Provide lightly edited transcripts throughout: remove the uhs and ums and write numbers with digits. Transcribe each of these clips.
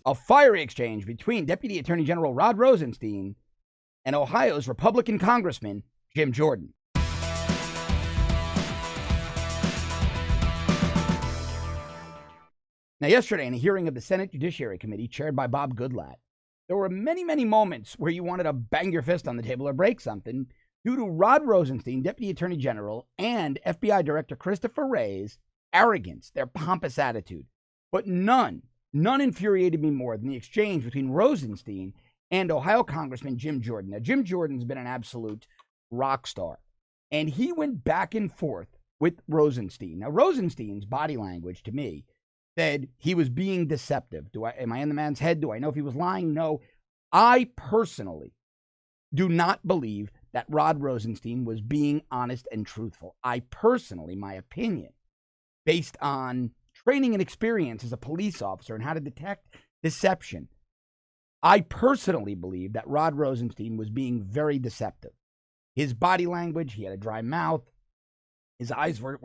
A fiery exchange between Deputy Attorney General Rod Rosenstein and Ohio's Republican Congressman Jim Jordan. Now, yesterday, in a hearing of the Senate Judiciary Committee chaired by Bob Goodlatte, there were many, many moments where you wanted to bang your fist on the table or break something due to Rod Rosenstein, Deputy Attorney General, and FBI Director Christopher Wray's arrogance, their pompous attitude. But none infuriated me more than the exchange between Rosenstein and Ohio Congressman Jim Jordan. Now, Jim Jordan's been an absolute rock star, and he went back and forth with Rosenstein. Now, Rosenstein's body language, to me, said he was being deceptive. Am I in the man's head? Do I know if he was lying? No. I personally do not believe that Rod Rosenstein was being honest and truthful. I personally, my opinion, based on training and experience as a police officer and how to detect deception, I personally believe that Rod Rosenstein was being very deceptive. His body language, he had a dry mouth, his eyes were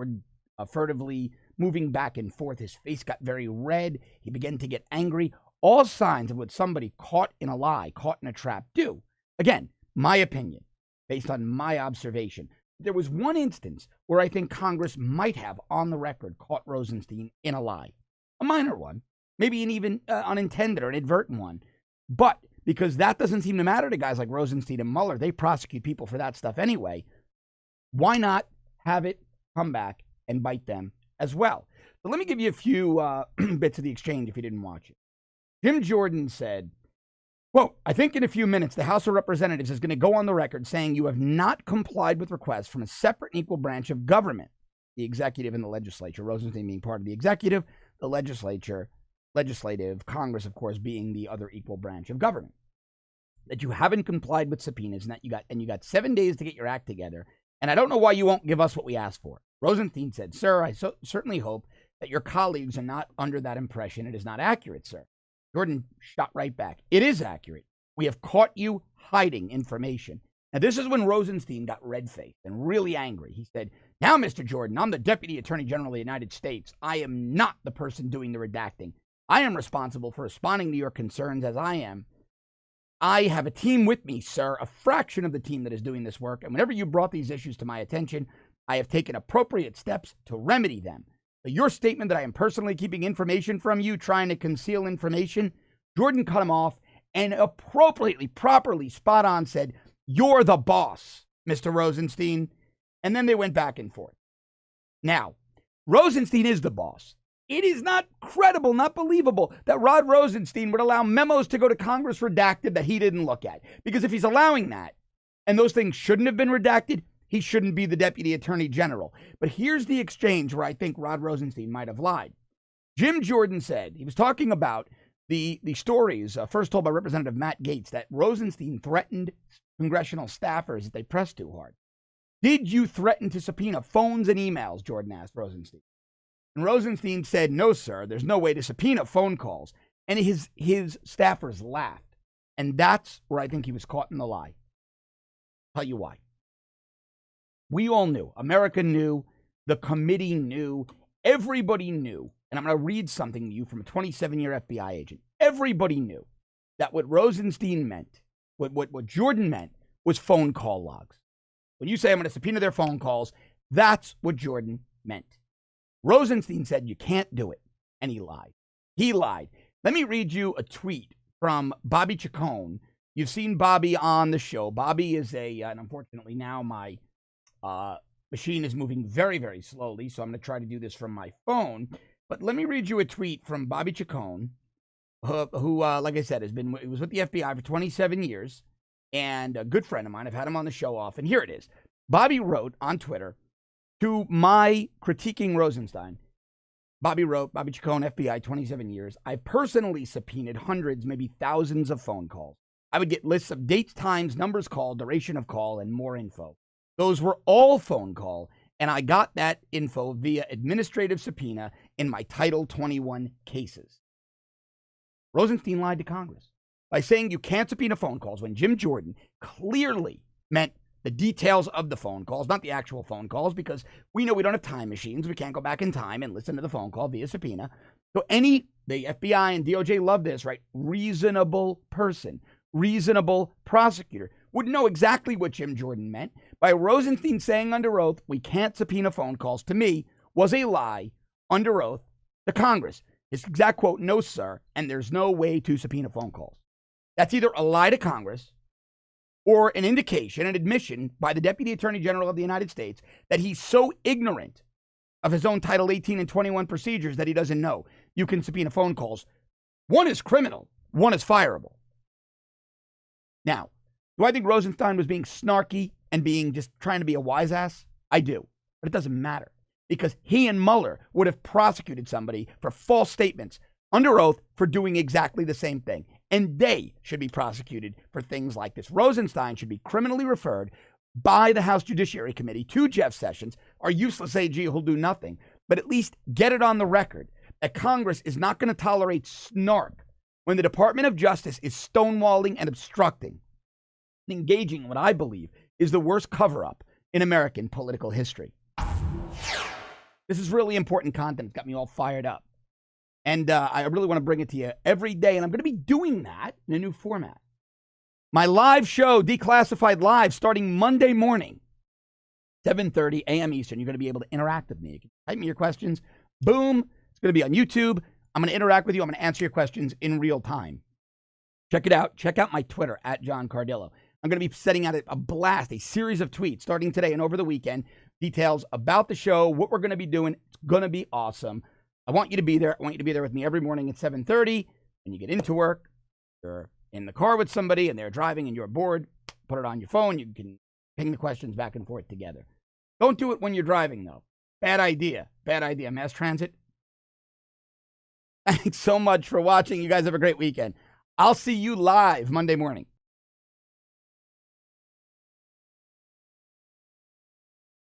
furtively moving back and forth, his face got very red, he began to get angry, all signs of what somebody caught in a lie, caught in a trap do. Again, my opinion, based on my observation. There was one instance where I think Congress might have, on the record, caught Rosenstein in a lie. A minor one, maybe an even unintended or inadvertent one. But because that doesn't seem to matter to guys like Rosenstein and Mueller, they prosecute people for that stuff anyway, why not have it come back and bite them as well? So let me give you a few bits of the exchange if you didn't watch it. Jim Jordan said, quote, I think in a few minutes, the House of Representatives is going to go on the record saying you have not complied with requests from a separate and equal branch of government, the executive and the legislature, Rosenstein being part of the executive, the legislative, Congress, of course, being the other equal branch of government, that you haven't complied with subpoenas and that you got 7 days to get your act together. And I don't know why you won't give us what we asked for. Rosenstein said, sir, I certainly hope that your colleagues are not under that impression. It is not accurate, sir. Jordan shot right back. It is accurate. We have caught you hiding information. Now, this is when Rosenstein got red-faced and really angry. He said, now, Mr. Jordan, I'm the Deputy Attorney General of the United States. I am not the person doing the redacting. I am responsible for responding to your concerns as I am. I have a team with me, sir, a fraction of the team that is doing this work. And whenever you brought these issues to my attention, I have taken appropriate steps to remedy them. Your statement that I am personally keeping information from you, trying to conceal information, Jordan cut him off and appropriately, properly, spot on said, you're the boss, Mr. Rosenstein. And then they went back and forth. Now, Rosenstein is the boss. It is not credible, not believable that Rod Rosenstein would allow memos to go to Congress redacted that he didn't look at. Because if he's allowing that, and those things shouldn't have been redacted, he shouldn't be the Deputy Attorney General. But here's the exchange where I think Rod Rosenstein might have lied. Jim Jordan said, he was talking about the stories first told by Representative Matt Gaetz that Rosenstein threatened congressional staffers if they pressed too hard. Did you threaten to subpoena phones and emails? Jordan asked Rosenstein. And Rosenstein said, no, sir, there's no way to subpoena phone calls. And his staffers laughed. And that's where I think he was caught in the lie. I'll tell you why. We all knew. America knew. The committee knew. Everybody knew. And I'm going to read something to you from a 27-year FBI agent. Everybody knew that what Rosenstein meant, what Jordan meant, was phone call logs. When you say I'm going to subpoena their phone calls, that's what Jordan meant. Rosenstein said you can't do it. And he lied. He lied. Let me read you a tweet from Bobby Chacon. You've seen Bobby on the show. Bobby is and unfortunately now my machine is moving very, very slowly, so I'm going to try to do this from my phone. But let me read you a tweet from Bobby Chacon, who like I said, he was with the FBI for 27 years, and a good friend of mine. I've had him on the show often. Here it is. Bobby wrote on Twitter to my critiquing Rosenstein. Bobby wrote, Bobby Chacon, FBI, 27 years. I personally subpoenaed hundreds, maybe thousands of phone calls. I would get lists of dates, times, numbers called, duration of call, and more info. Those were all phone call, and I got that info via administrative subpoena in my Title 21 cases. Rosenstein lied to Congress by saying you can't subpoena phone calls when Jim Jordan clearly meant the details of the phone calls, not the actual phone calls, because we know we don't have time machines. We can't go back in time and listen to the phone call via subpoena. So the FBI and DOJ love this, right? Reasonable person, reasonable prosecutor would know exactly what Jim Jordan meant by Rosenstein saying under oath, we can't subpoena phone calls, to me, was a lie under oath to Congress. His exact quote, no, sir, and there's no way to subpoena phone calls. That's either a lie to Congress or an indication, an admission by the Deputy Attorney General of the United States that he's so ignorant of his own Title 18 and 21 procedures that he doesn't know you can subpoena phone calls. One is criminal, one is fireable. Now, do I think Rosenstein was being snarky and being just trying to be a wise ass? I do, but it doesn't matter because he and Mueller would have prosecuted somebody for false statements under oath for doing exactly the same thing. And they should be prosecuted for things like this. Rosenstein should be criminally referred by the House Judiciary Committee to Jeff Sessions, our useless AG who'll do nothing, but at least get it on the record that Congress is not going to tolerate snark when the Department of Justice is stonewalling and obstructing, engaging in what I believe is the worst cover-up in American political history. This is really important content. It's got me all fired up. And I really want to bring it to you every day. And I'm going to be doing that in a new format. My live show, Declassified Live, starting Monday morning, 7:30 a.m. Eastern. You're going to be able to interact with me. You can type me your questions. Boom. It's going to be on YouTube. I'm going to interact with you. I'm going to answer your questions in real time. Check it out. Check out my Twitter, @JohnCardillo. I'm going to be setting out a blast, a series of tweets starting today and over the weekend. Details about the show, what we're going to be doing. It's going to be awesome. I want you to be there. I want you to be there with me every morning at 7:30. When you get into work, you're in the car with somebody and they're driving and you're bored, put it on your phone. You can ping the questions back and forth together. Don't do it when you're driving, though. Bad idea. Bad idea. Mass transit. Thanks so much for watching. You guys have a great weekend. I'll see you live Monday morning.